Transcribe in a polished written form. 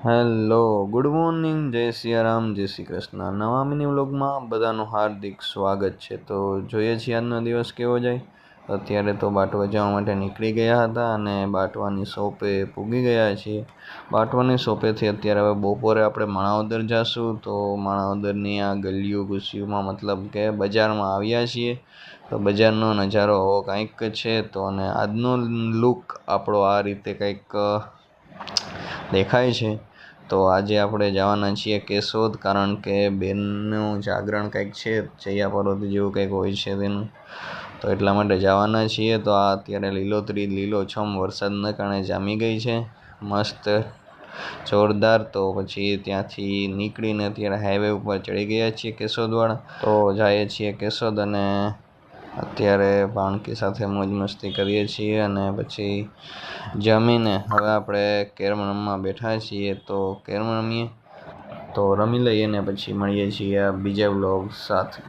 Hello, good morning, જય સિયારામ, જય શ્રી કૃષ્ણ. નવા મિની વ્લોગમાં બધાનું હાર્દિક સ્વાગત છે. તો જોઈએ છીએ આજનો દિવસ કેવો જાય. અત્યારે તો બાટવા જવા માટે નીકળી ગયા હતા અને બાટવાની શોપે પૂગી ગયા છીએ. બાટવાની શોપેથી અત્યારે હવે બપોરે આપણે માણાવદર જઈશું. તો માણાવદરની આ ગલીઓ ગુસ્સીઓમાં મતલબ કે બજારમાં આવ્યા છીએ. તો બજારનો નજારો આવો કંઈક છે. તો અને આજનો લુક આપણો આ રીતે કંઈક દેખાય છે. તો આજે આપણે જવાના છીએ કેશોદ, કારણ કે બેનનું જાગરણ કંઈક છે, જયા પાર્વતી જેવું કંઈક હોય છે તેનું. તો એટલા માટે જવાના છીએ. તો આ અત્યારે લીલોછમ વરસાદના કારણે જામી ગઈ છે મસ્ત જોરદાર. તો પછી ત્યાંથી નીકળીને અત્યારે હાઈવે ઉપર ચડી ગયા છીએ કેશોદવાળા. તો જઈએ છીએ કેશોદ અને અત્યારે ભાણકી સાથે મોજ મસ્તી કરીએ છીએ અને પછી જમીને હવે આપણે કેરમ રમવા બેઠા છીએ. તો કેરમ રમીએ, તો રમી લઈએ ને પછી મળીએ છીએ બીજા બ્લોગ સાથે.